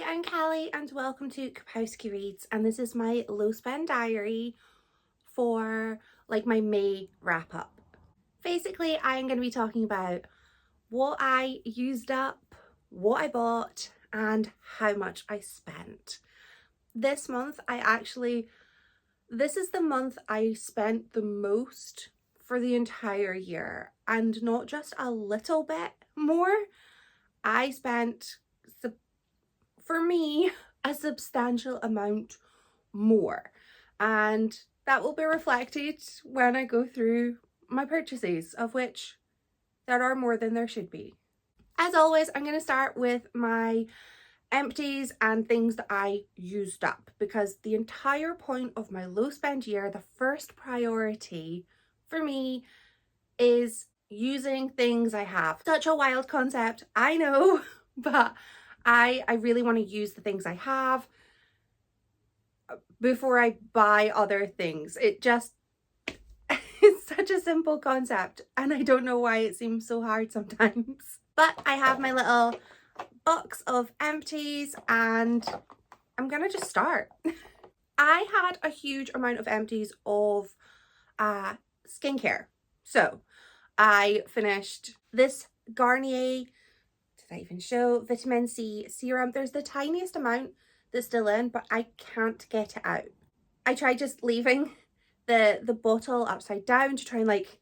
I'm Callie and welcome to Kapowski Reads, and this is my low spend diary for like my May wrap up. Basically, I'm going to be talking about what I used up, what I bought, and how much I spent. This month this is the month I spent the most for the entire year, and not just a little bit more. I spent, for me, a substantial amount more, and that will be reflected when I go through my purchases, of which there are more than there should be. As always, I'm going to start with my empties and things that I used up, because the entire point of my low spend year, the first priority for me is using things I have. Such a wild concept, I know, but I really want to use the things I have before I buy other things. It's such a simple concept, and I don't know why it seems so hard sometimes. But I have my little box of empties and I'm gonna just start. I had a huge amount of empties of skincare. So I finished this Garnier, did I even show, vitamin C serum. There's the tiniest amount that's still in, but I can't get it out. I tried just leaving the bottle upside down to try and like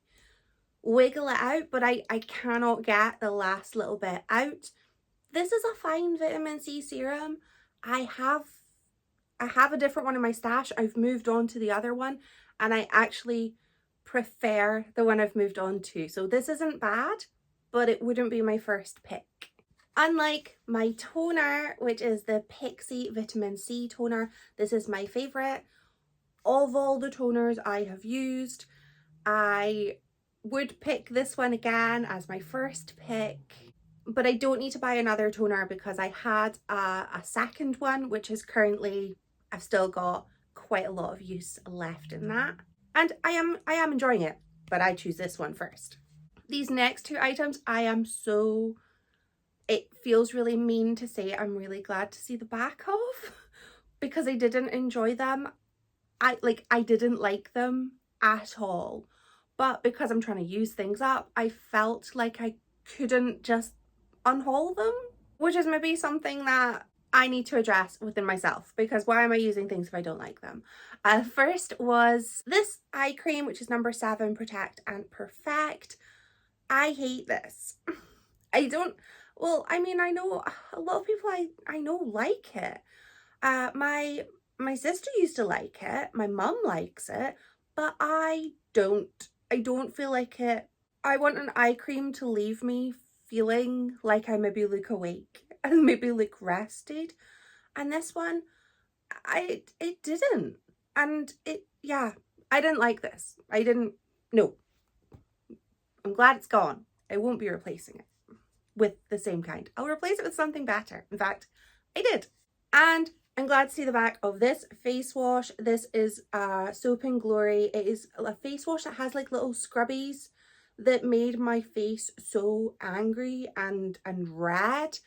wiggle it out, but I cannot get the last little bit out. This is a fine vitamin C serum. I have a different one in my stash. I've moved on to the other one, and I actually prefer the one I've moved on to. So this isn't bad, but it wouldn't be my first pick. Unlike my toner, which is the Pixie Vitamin C toner, this is my favourite of all the toners I have used. I would pick this one again as my first pick, but I don't need to buy another toner because I had a second one, which is currently, I've still got quite a lot of use left in that. And I am enjoying it, but I choose this one first. These next two items, it feels really mean to say I'm really glad to see the back of, because I didn't enjoy them. I didn't like them at all. But because I'm trying to use things up, I felt like I couldn't just unhaul them, which is maybe something that I need to address within myself, because why am I using things if I don't like them? First was this eye cream, which is number 7, Protect and Perfect. I hate this. I know a lot of people I know like it. My sister used to like it, my mum likes it, but I don't feel like it. I want an eye cream to leave me feeling like I maybe look awake and maybe look rested, and this one, it didn't. And I didn't like this. No. I'm glad it's gone. I won't be replacing it with the same kind. I'll replace it with something better. In fact, I did. And I'm glad to see the back of this face wash. This is Soap and Glory. It is a face wash that has like little scrubbies that made my face so angry and red.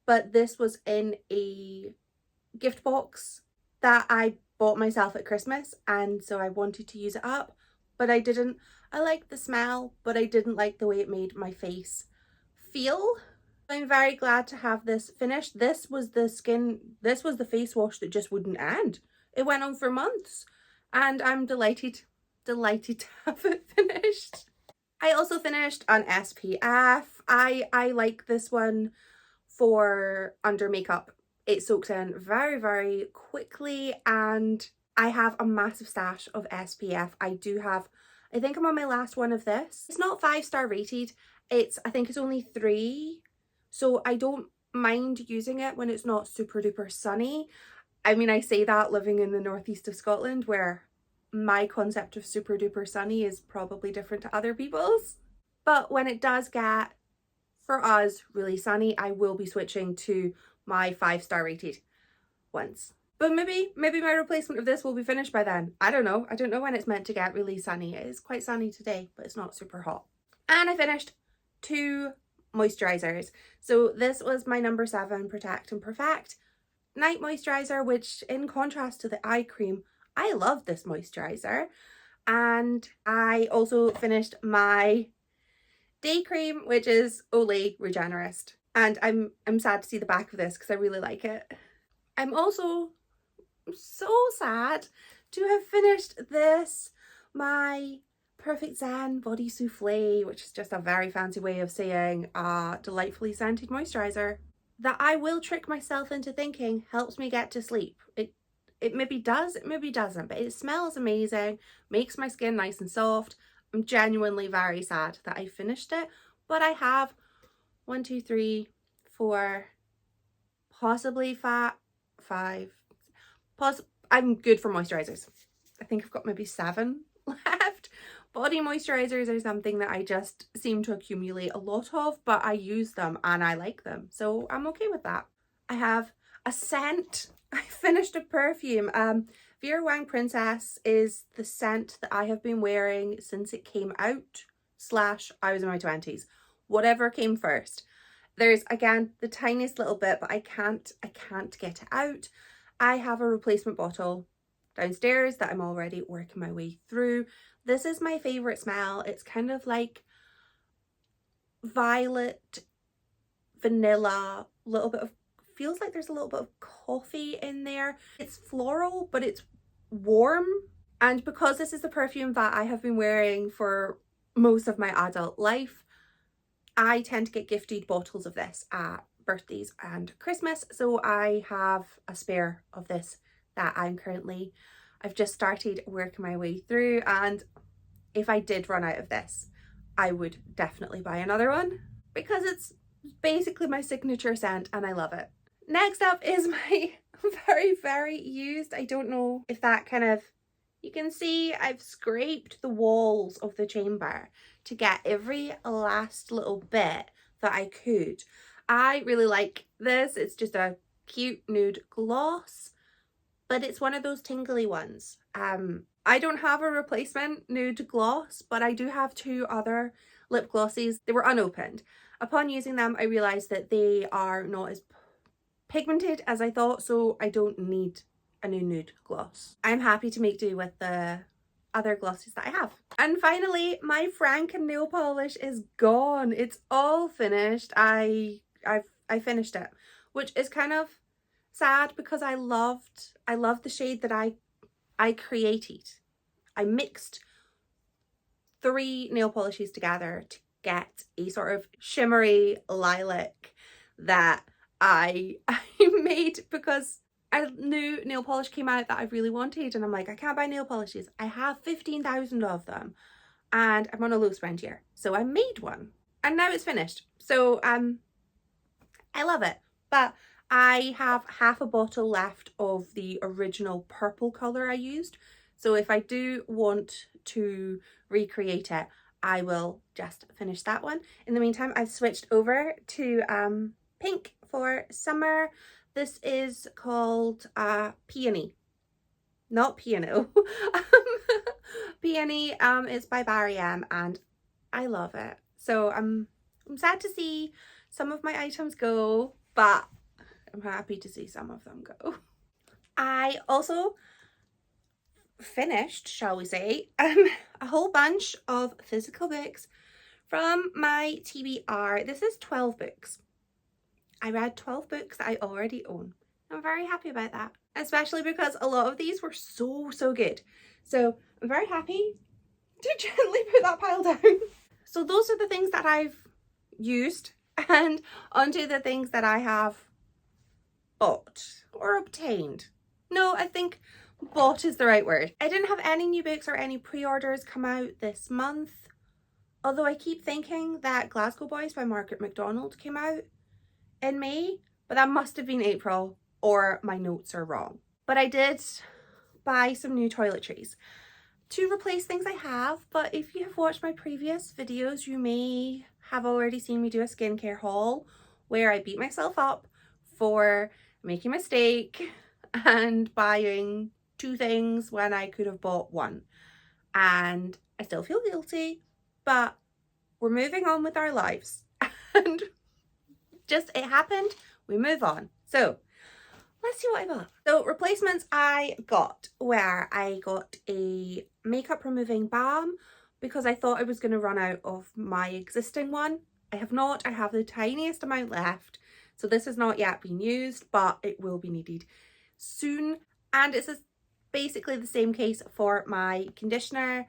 But this was in a gift box that I bought myself at Christmas, and so I wanted to use it up, but I didn't. I liked the smell, but I didn't like the way it made my face feel. I'm very glad to have this finished. This was the face wash that just wouldn't end. It went on for months, and I'm delighted to have it finished. I also finished an SPF. I like this one for under makeup. It soaks in very, very quickly, and I have a massive stash of SPF. I think I'm on my last one of this. It's not 5-star rated. I think it's only 3. So I don't mind using it when it's not super duper sunny. I mean, I say that living in the northeast of Scotland, where my concept of super duper sunny is probably different to other people's. But when it does get, for us, really sunny, I will be switching to my 5-star rated ones. But maybe my replacement of this will be finished by then. I don't know. I don't know when it's meant to get really sunny. It is quite sunny today, but it's not super hot. And I finished 2 moisturizers. So this was my number 7, Protect and Perfect. night moisturizer, which in contrast to the eye cream, I love this moisturizer. And I also finished my day cream, which is Olay Regenerist. And I'm sad to see the back of this because I really like it. I'm also so sad to have finished this, my Perfect Zen Body Souffle, which is just a very fancy way of saying a delightfully scented moisturizer that I will trick myself into thinking helps me get to sleep. It maybe does, it maybe doesn't, but it smells amazing, makes my skin nice and soft. I'm genuinely very sad that I finished it, but I have 1, 2, 3, 4, possibly five. I'm good for moisturizers. I think I've got maybe 7 left. Body moisturizers are something that I just seem to accumulate a lot of, but I use them and I like them, so I'm okay with that. I have a scent. I finished a perfume. Vera Wang Princess is the scent that I have been wearing since it came out / I was in my 20s. Whatever came first. There's, again, the tiniest little bit, but I can't get it out. I have a replacement bottle downstairs that I'm already working my way through. This is my favorite smell. It's kind of like violet, vanilla, little bit of, feels like there's a little bit of coffee in there. It's floral, but it's warm. And because this is the perfume that I have been wearing for most of my adult life, I tend to get gifted bottles of this at birthdays and Christmas. So I have a spare of this that I've just started working my way through. And if I did run out of this, I would definitely buy another one because it's basically my signature scent and I love it. Next up is my very used, I don't know if that kind of, you can see I've scraped the walls of the chamber to get every last little bit that I could. I really like this. It's just a cute nude gloss, but it's one of those tingly ones. I don't have a replacement nude gloss, but I do have 2 other lip glosses. They were unopened. Upon using them, I realized that they are not as pigmented as I thought, so I don't need a new nude gloss. I'm happy to make do with the other glosses that I have. And finally, my Franken nail polish is gone. It's all finished. I finished it, which is kind of sad because I loved the shade that I created. I mixed 3 nail polishes together to get a sort of shimmery lilac that I made because a new nail polish came out that I really wanted, and I'm like, I can't buy nail polishes. I have 15,000 of them and I'm on a low spend here. So I made one and now it's finished. So I love it, but I have half a bottle left of the original purple color I used. So if I do want to recreate it, I will just finish that one. In the meantime, I've switched over to pink for summer. This is called Peony, not Piano. Peony. It's by Barry M and I love it. So I'm sad to see some of my items go, but I'm happy to see some of them go. I also finished, shall we say, a whole bunch of physical books from my TBR. This is 12 books. I read 12 books that I already own. I'm very happy about that, especially because a lot of these were so good. So I'm very happy to gently put that pile down. So those are the things that I've used, and onto the things that I have bought or obtained. No, I think bought is the right word. I didn't have any new books or any pre-orders come out this month, although I keep thinking that Glasgow Boys by Margaret MacDonald came out in May, but that must have been April or my notes are wrong. But I did buy some new toiletries to replace things I have, but if you have watched my previous videos, you may have already seen me do a skincare haul where I beat myself up for making a mistake and buying 2 things when I could have bought 1. And I still feel guilty, but we're moving on with our lives. And just, it happened, we move on. So let's see what I got. So replacements I got were, I got a makeup removing balm because I thought I was going to run out of my existing one. I have not. I have the tiniest amount left. So this has not yet been used, but it will be needed soon. And it's basically the same case for my conditioner.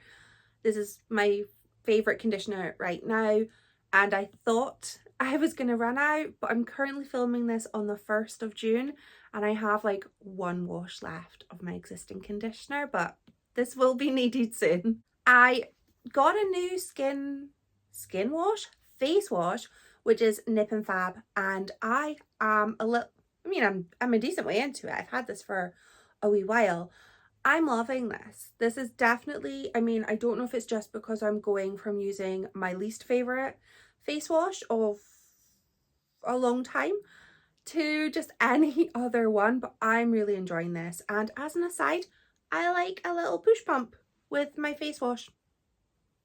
This is my favourite conditioner right now. And I thought I was going to run out, but I'm currently filming this on the 1st of June and I have like one wash left of my existing conditioner, but this will be needed soon. I got a new face wash, which is Nip and Fab, and I am I'm a decent way into it. I've had this for a wee while. I'm loving this. This is definitely, I don't know if it's just because I'm going from using my least favourite face wash of a long time to just any other one, but I'm really enjoying this. And as an aside, I like a little push pump with my face wash.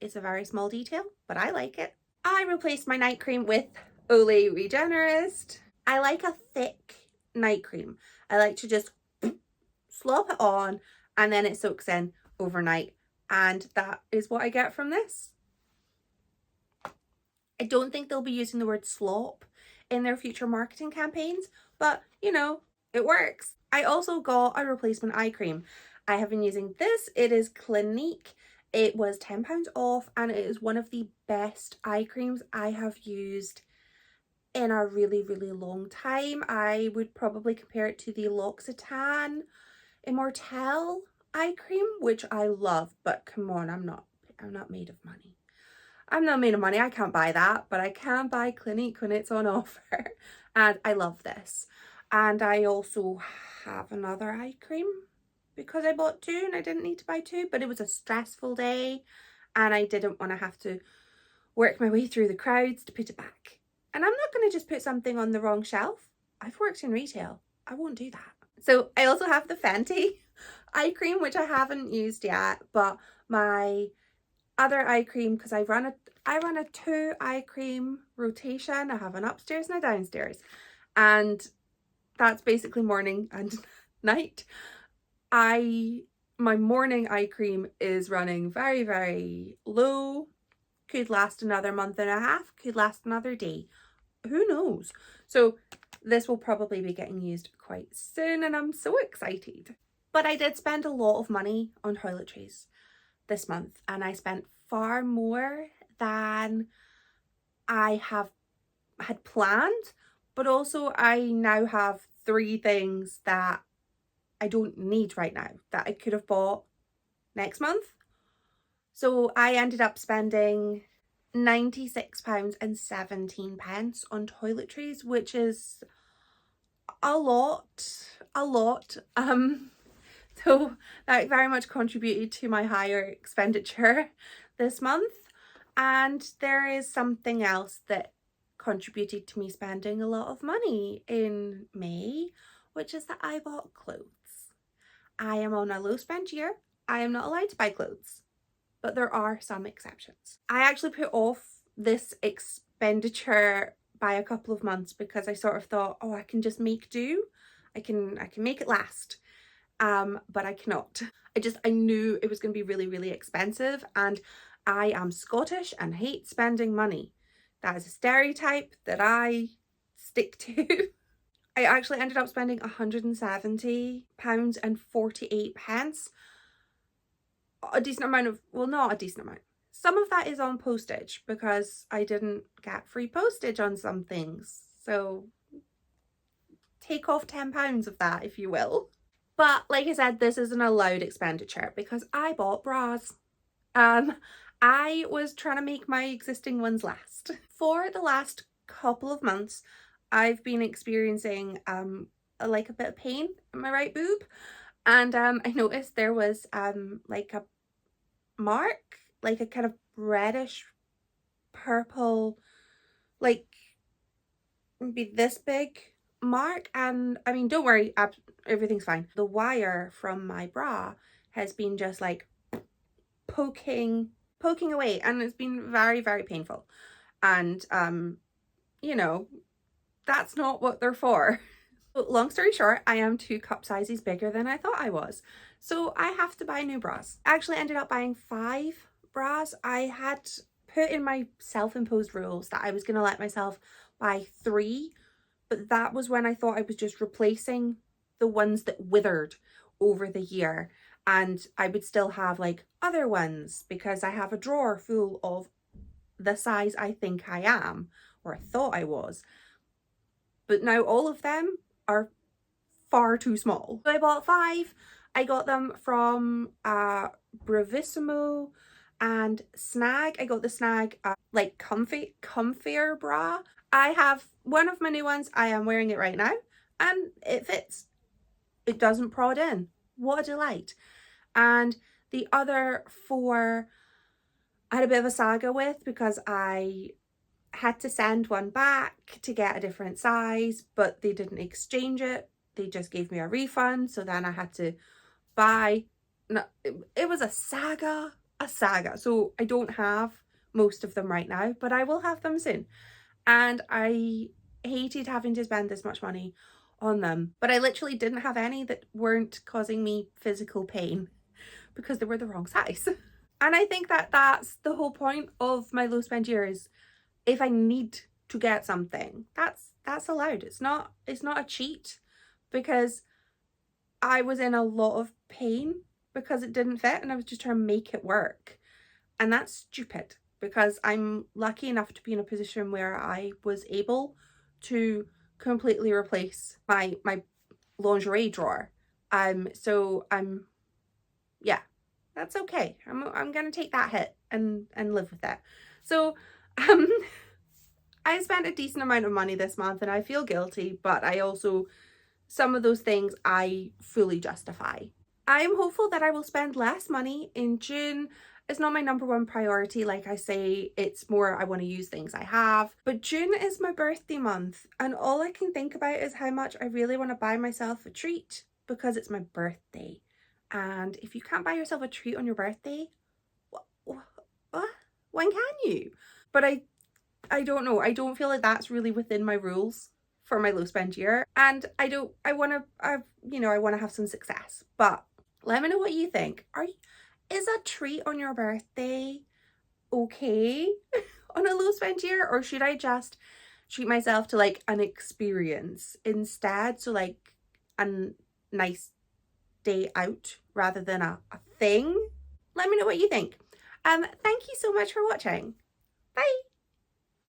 It's a very small detail, but I like it. I replaced my night cream with Olay Regenerist. I like a thick night cream. I like to just slop it on and then it soaks in overnight, and that is what I get from this. I don't think they'll be using the word slop in their future marketing campaigns, but you know, it works. I also got a replacement eye cream. I have been using this. It is Clinique. It was £10 off and it is one of the best eye creams I have used in a really, really long time. I would probably compare it to the L'Occitane Immortelle eye cream, which I love, but come on, I'm not made of money. I'm not made of money. I can't buy that, but I can buy Clinique when it's on offer. And I love this. And I also have another eye cream because I bought two and I didn't need to buy two, but it was a stressful day and I didn't want to have to work my way through the crowds to put it back. And I'm not going to just put something on the wrong shelf. I've worked in retail. I won't do that. So I also have the Fenty eye cream, which I haven't used yet, but my other eye cream, because I run a 2 eye cream rotation. I have an upstairs and a downstairs, and that's basically morning and night. My morning eye cream is running very, very low. Could last another month and a half, could last another day, who knows. So this will probably be getting used quite soon and I'm so excited. But I did spend a lot of money on toiletries this month, and I spent far more than I had planned, but also I now have 3 things that I don't need right now that I could have bought next month. So I ended up spending £96.17 on toiletries, which is a lot. So that very much contributed to my higher expenditure this month. And there is something else that contributed to me spending a lot of money in May, which is that I bought clothes. I am on a low spend year. I am not allowed to buy clothes, but there are some exceptions. I actually put off this expenditure by a couple of months because I sort of thought, oh, I can just make do. I can make it last. But I cannot. I knew it was going to be really, really expensive, and I am Scottish and hate spending money. That is a stereotype that I stick to. I actually ended up spending £170.48. A decent amount of, well, not a decent amount. Some of that is on postage because I didn't get free postage on some things. So take off £10 of that, if you will. But like I said, this is an allowed expenditure because I bought bras. I was trying to make my existing ones last. For the last couple of months, I've been experiencing like a bit of pain in my right boob, and I noticed there was like a mark, like a kind of reddish purple, like maybe this big mark. And I mean, don't worry, everything's fine. The wire from my bra has been just like poking away, and it's been very, very painful. And you know, that's not what they're for. Long story short, I am 2 cup sizes bigger than I thought I was. So I have to buy new bras. I actually ended up buying 5 bras. I had put in my self-imposed rules that I was going to let myself buy 3, but that was when I thought I was just replacing the ones that withered over the year, and I would still have like other ones because I have a drawer full of the size I think I am, or I thought I was. But now all of them are far too small. So I bought 5. I got them from Bravissimo and Snag. I got the Snag like comfier bra. I have one of my new ones. I am wearing it right now and it fits. It doesn't prod in. What a delight. And the other 4 I had a bit of a saga with because I had to send one back to get a different size, but they didn't exchange it. They just gave me a refund. So then I had to buy, no, it was a saga. So I don't have most of them right now, but I will have them soon. And I hated having to spend this much money on them, but I literally didn't have any that weren't causing me physical pain because they were the wrong size. And I think that that's the whole point of my low spend year is if I need to get something, that's allowed. It's not a cheat, because I was in a lot of pain because it didn't fit and I was just trying to make it work. And that's stupid because I'm lucky enough to be in a position where I was able to completely replace my lingerie drawer. So yeah, that's okay. I'm gonna take that hit and live with it. So I spent a decent amount of money this month and I feel guilty, but I also, some of those things I fully justify. I am hopeful that I will spend less money in June. It's not my #1 priority, like I say, it's more I want to use things I have. But June is my birthday month and all I can think about is how much I really want to buy myself a treat because it's my birthday. And if you can't buy yourself a treat on your birthday, what? When can you? But I don't know. I don't feel like that's really within my rules for my low spend year. And I want to have some success. But let me know what you think. Is a treat on your birthday okay on a low spend year? Or should I just treat myself to like an experience instead? So like a nice day out rather than a thing? Let me know what you think. Thank you so much for watching. Bye.